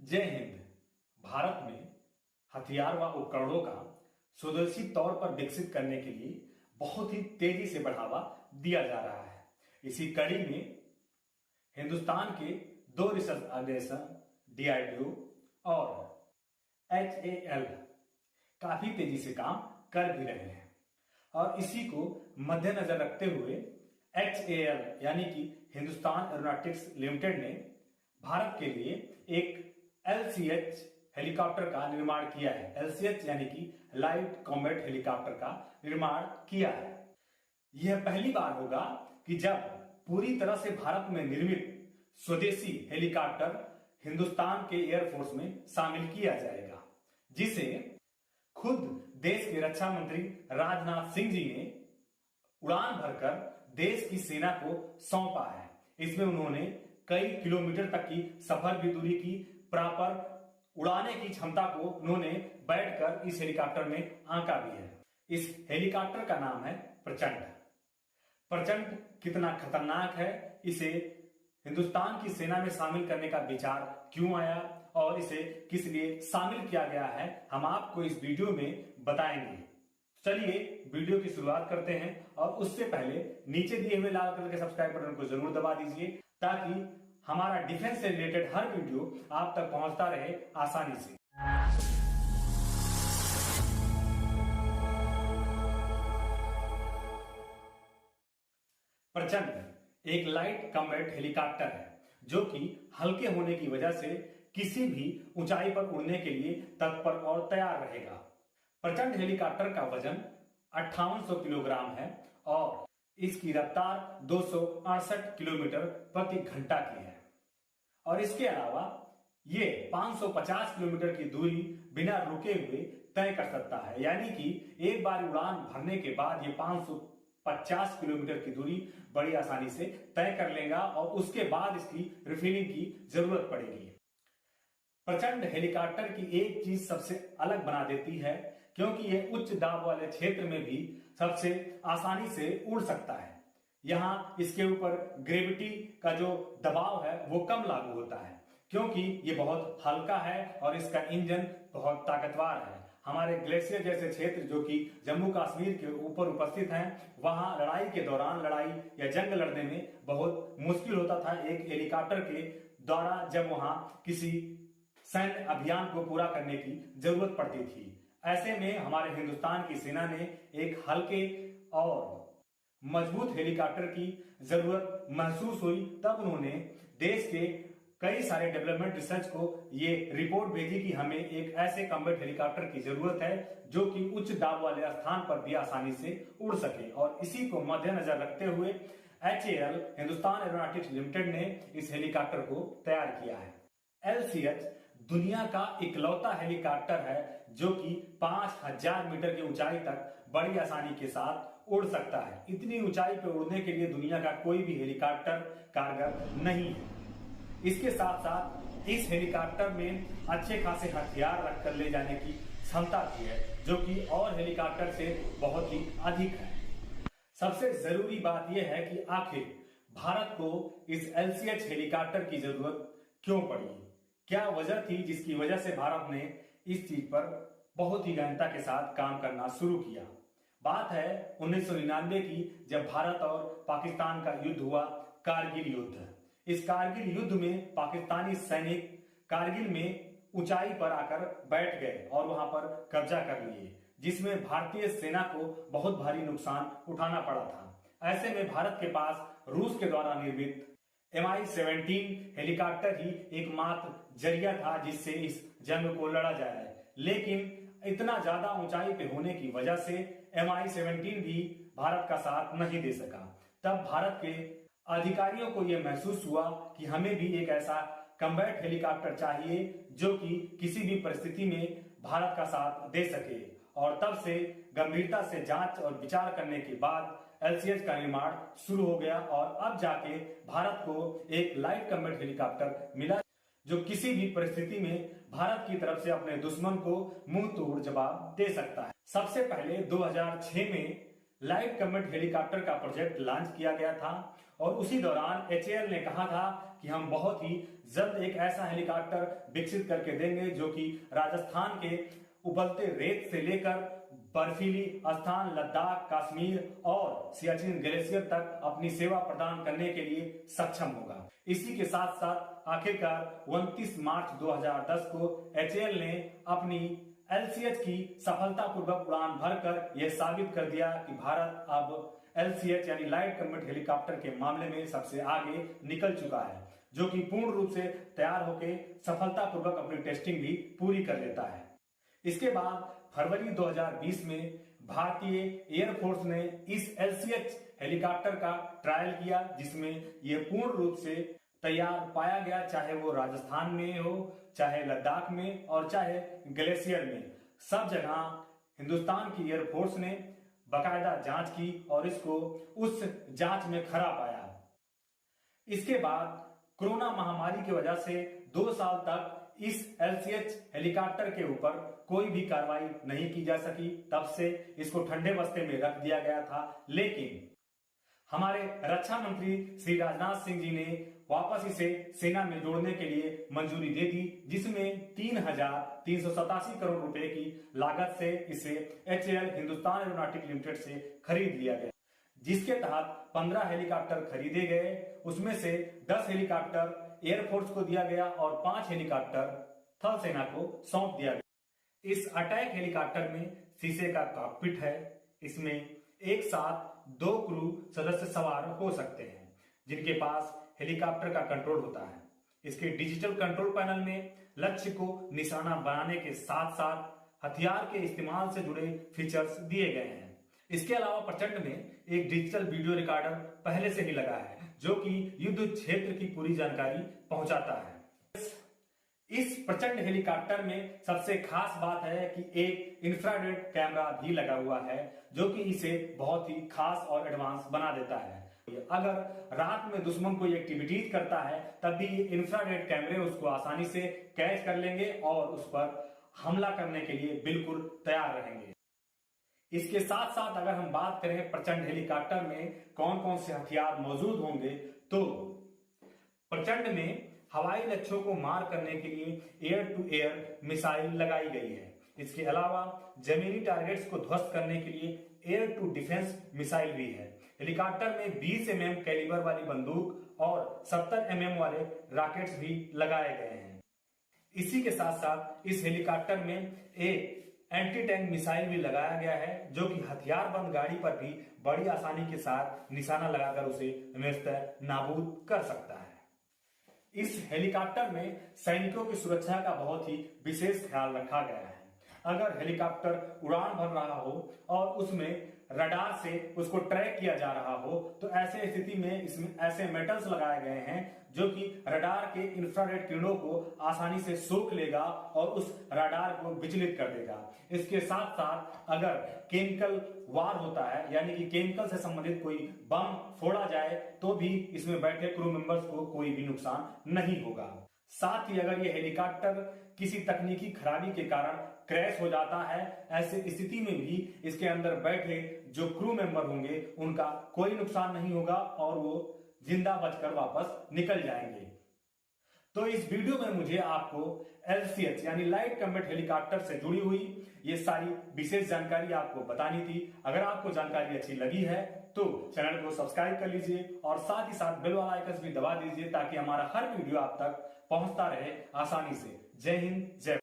जय हिंद। भारत में हथियार व उपकरणों का स्वदेशी तौर पर विकसित करने के लिए बहुत ही तेजी से बढ़ावा दिया जा रहा है। इसी कड़ी में हिंदुस्तान के दो रिसर्च ऑर्गेनाइजेशन DRDO और HAL काफी तेजी से काम कर भी रहे हैं और इसी को मद्देनजर रखते हुए HAL यानी कि हिंदुस्तान एरोनॉटिक्स लिमिटेड ने भारत के लिए एक LCH हेलीकॉप्टर का निर्माण किया है। LCH यानी कि लाइट कॉम्बैट हेलीकॉप्टर का निर्माण किया है। यह पहली बार होगा कि जब पूरी तरह से भारत में निर्मित स्वदेशी हेलीकॉप्टर हिंदुस्तान के एयरफोर्स में शामिल किया जाएगा, जिसे खुद देश के रक्षा मंत्री राजनाथ सिंह जी ने उड़ान भरकर देश की सेना को सौंपा है। इसमें उन्होंने कई किलोमीटर तक की सफर की दूरी की, प्रॉपर उड़ाने की क्षमता को उन्होंने बैठकर इस हेलीकॉप्टर में आंका भी है। इस हेलीकॉप्टर का नाम है प्रचंड। प्रचंड कितना खतरनाक है, इसे हिंदुस्तान की सेना में शामिल करने का विचार क्यों आया और इसे किस लिए शामिल किया गया है, हम आपको इस वीडियो में बताएंगे। चलिए वीडियो की शुरुआत करते हैं और उससे पहले नीचे दिए हुए लाल कलर के सब्सक्राइब बटन को जरूर दबा दीजिए ताकि हमारा डिफेंस से रिलेटेड हर वीडियो आप तक पहुंचता रहे आसानी से। प्रचंड एक लाइट कॉम्बैट हेलीकॉप्टर है जो कि हल्के होने की वजह से किसी भी ऊंचाई पर उड़ने के लिए तत्पर और तैयार रहेगा। प्रचंड हेलीकॉप्टर का वजन 5800 किलोग्राम है और इसकी रफ्तार 268 किलोमीटर प्रति घंटा की है और इसके अलावा ये 550 किलोमीटर की दूरी बिना रुके हुए तय कर सकता है। यानी कि एक बार उड़ान भरने के बाद ये 550 किलोमीटर की दूरी बड़ी आसानी से तय कर लेगा और उसके बाद इसकी रिफिलिंग की जरूरत पड़ेगी। प्रचंड हेलीकॉप्टर की एक चीज सबसे अलग बना देती है, क्योंकि ये उच्च दाब वाले क्षेत्र में भी सबसे आसानी से उड़ सकता है। यहाँ इसके ऊपर ग्रेविटी का जो दबाव है वो कम लागू होता है, क्योंकि ये बहुत हल्का है और इसका इंजन बहुत ताकतवर है। हमारे ग्लेशियर जैसे क्षेत्र जो कि जम्मू कश्मीर के ऊपर उपस्थित हैं, वहां लड़ाई के दौरान लड़ाई या जंग लड़ने में बहुत मुश्किल होता था एक हेलीकॉप्टर के द्वारा, जब वहां किसी सैन्य अभियान को पूरा करने की जरूरत पड़ती थी। ऐसे में हमारे हिंदुस्तान की सेना ने एक हल्के और मजबूत हेलीकॉप्टर की जरूरत महसूस हुई, तब उन्होंने देश के कई सारे डेवलपमेंट रिसर्च को ये रिपोर्ट भेजी कि हमें एक ऐसे कॉम्बैट हेलीकॉप्टर की जरूरत है जो कि उच्च दाब वाले स्थान पर भी आसानी से उड़ सके। और इसी को मद्देनजर रखते हुए HAL हिंदुस्तान एरोनॉटिक्स लिमिटेड ने इस हेलीकॉप्टर को तैयार किया है। LCH दुनिया का इकलौता हेलीकॉप्टर है जो कि 5000 मीटर की ऊंचाई तक बड़ी आसानी के साथ उड़ सकता है। इतनी ऊंचाई पर उड़ने के लिए दुनिया का कोई भी हेलीकॉप्टर कारगर नहीं है। इसके साथ साथ इस हेलीकॉप्टर में अच्छे खासे हथियार रखकर ले जाने की क्षमता भी है, जो कि और हेलीकॉप्टर से बहुत ही अधिक है। सबसे जरूरी बात यह है कि आखिर भारत को इस LCH हेलीकॉप्टर की जरूरत क्यों पड़ी, क्या वजह थी जिसकी वजह से भारत ने इस चीज पर बहुत ही गहनता के साथ काम करना शुरू किया। बात है 1999 की, जब भारत और पाकिस्तान का युद्ध हुआ, कारगिल युद्ध। इस कारगिल युद्ध में पाकिस्तानी सैनिक कारगिल में ऊंचाई पर आकर बैठ गए और वहां पर कब्जा कर लिए, जिसमें भारतीय सेना को बहुत भारी नुकसान उठाना पड़ा था। ऐसे में भारत के पास रूस के द्वारा निर्मित Mi-17 हेलीकॉप्टर ही एकमात्र जरिया था जिससे इस जंग को लड़ा जाए। लेकिन इतना ज्यादा ऊंचाई पे होने की वजह से Mi-17 भी भारत का साथ नहीं दे सका। तब भारत के अधिकारियों को यह महसूस हुआ कि हमें भी एक ऐसा कॉम्बैट हेलीकॉप्टर चाहिए जो कि किसी भी परिस्थिति में भारत का साथ दे सके। और तब से गंभीरता से जांच और विचार करने के बाद LCH का निर्माण शुरू हो गया और अब जाके भारत को एक लाइट कॉम्बैट हेलीकॉप्टर मिला जो किसी भी परिस्थिति में भारत की तरफ से अपने दुश्मन को मुंह तोड़ जवाब दे सकता है। सबसे पहले 2006 में लाइट कम्बैट हेलीकॉप्टर का प्रोजेक्ट लॉन्च किया गया था और उसी दौरान HAL ने कहा था कि हम बहुत ही जल्द एक ऐसा हेलीकॉप्टर विकसित करके देंगे जो कि राजस्थान के उबलते रेत से लेकर बर्फीली स्थान लद्दाख, कश्मीर और सियाचिन ग्लेशियर तक अपनी सेवा प्रदान करने के लिए सक्षम होगा। इसी के साथ साथ आखिरकार 29 मार्च 2010 को HAL ने अपनी LCH की सफलतापूर्वक उड़ान भरकर यह साबित कर दिया कि भारत अब LCH यानी लाइट कम्बैट हेलीकॉप्टर के मामले में सबसे आगे निकल चुका है, जो कि पूर्ण रूप से तैयार होकर सफलतापूर्वक अपनी टेस्टिंग भी पूरी कर लेता है। इसके बाद फरवरी 2020 में भारतीय एयरफोर्स ने इस LCH हेलीकॉप्टर का ट्रायल किया, जिसमें यह पूर्ण रूप से तैयार पाया गया, चाहे वो राजस्थान में हो, चाहे लद्दाख में और चाहे ग्लेशियर में। सब जगह हिंदुस्तान की एयरफोर्स ने बाकायदा जांच की और इसको उस जांच में खरा पाया। इसके बाद कोरोना महामारी की वजह से 2 साल तक इस LCH हेलीकॉप्टर के ऊपर कोई भी कार्रवाई नहीं की जा सकी। तब से इसको ठंडे बस्ते में रख दिया गया था, लेकिन हमारे रक्षा मंत्री श्री राजनाथ सिंह जी ने वापस इसे सेना में जोड़ने के लिए मंजूरी दे दी, जिसमें 3,387 करोड़ रुपए की लागत से इसे HAL हिंदुस्तान एरोनॉटिक लिमिटेड से खरीद लिया गया, जिसके तहत 15 हेलीकॉप्टर खरीदे गए। उसमें से 10 हेलीकॉप्टर एयरफोर्स को दिया गया और 5 हेलीकॉप्टर थल सेना को सौंप दिया गया। इस अटैक हेलीकॉप्टर में शीशे का कॉकपिट है। इसमें एक साथ 2 क्रू सदस्य सवार हो सकते हैं, जिनके पास हेलीकॉप्टर का कंट्रोल होता है। इसके डिजिटल कंट्रोल पैनल में लक्ष्य को निशाना बनाने के साथ साथ हथियार के इस्तेमाल से जुड़े फीचर्स दिए गए हैं। इसके अलावा प्रचंड ने एक डिजिटल वीडियो रिकॉर्डर पहले से ही लगा है, जो कि युद्ध क्षेत्र की पूरी जानकारी पहुंचाता है। इस प्रचंड हेलीकॉप्टर में सबसे खास बात है कि एक इंफ्रारेड कैमरा भी लगा हुआ है, जो कि इसे बहुत ही खास और एडवांस बना देता है। अगर रात में दुश्मन कोई एक्टिविटीज करता है, तब भी इंफ्रारेड कैमरे उसको आसानी से कैच कर लेंगे और उस पर हमला करने के लिए बिल्कुल तैयार रहेंगे। इसके साथ साथ अगर हम बात करें प्रचंड हेलीकॉप्टर में कौन कौन से हथियार मौजूद होंगे, तो प्रचंड में हवाई लक्ष्यों को मार करने के लिए एयर टू एयर मिसाइल लगाई गई है। इसके अलावा जमीनी टारगेट्स को ध्वस्त करने के लिए एयर टू डिफेंस मिसाइल भी है। हेलीकॉप्टर में 20 mm कैलिबर वाली बंदूक और 70 mm वाले रॉकेट्स भी लगाए गए हैं। इसी के साथ साथ इस हेलीकॉप्टर में एक एंटी टैंक मिसाइल भी लगाया गया है, जो कि हथियार बंद गाड़ी पर भी बड़ी आसानी के साथ निशाना लगाकर उसे नेस्त नाबूद कर सकता है। इस हेलीकॉप्टर में सैनिकों की सुरक्षा का बहुत ही विशेष ख्याल रखा गया है। अगर हेलीकॉप्टर उड़ान भर रहा हो और उसमें रडार से उसको ट्रैक किया जा रहा हो, तो ऐसे स्थिति में इसमें ऐसे मेटल्स लगाए गए हैं जो कि रडार के इंफ्रारेड किरणों को आसानी से सोख लेगा और उस रडार को विचलित कर देगा। इसके साथ साथ अगर केमिकल वार होता है, यानी कि केमिकल से संबंधित कोई बम फोड़ा जाए, तो भी इसमें बैठे क्रू मेंबर्स को कोई भी नुकसान नहीं होगा। साथ ही अगर ये हेलीकॉप्टर किसी तकनीकी खराबी के कारण क्रैश हो जाता है, ऐसे स्थिति में भी इसके अंदर बैठे जो क्रू मेंबर होंगे उनका कोई नुकसान नहीं होगा और वो जिंदा बचकर वापस निकल जाएंगे। तो इस वीडियो में मुझे आपको LCH यानी लाइट कम्बैट हेलीकॉप्टर से जुड़ी हुई ये सारी विशेष जानकारी आपको बतानी थी। अगर आपको जानकारी अच्छी लगी है तो चैनल को सब्सक्राइब कर लीजिए और साथ ही साथ बेल वाला आइकन भी दबा दीजिए, ताकि हमारा हर वीडियो आप तक पहुंचता रहे आसानी से। जय हिंद, जय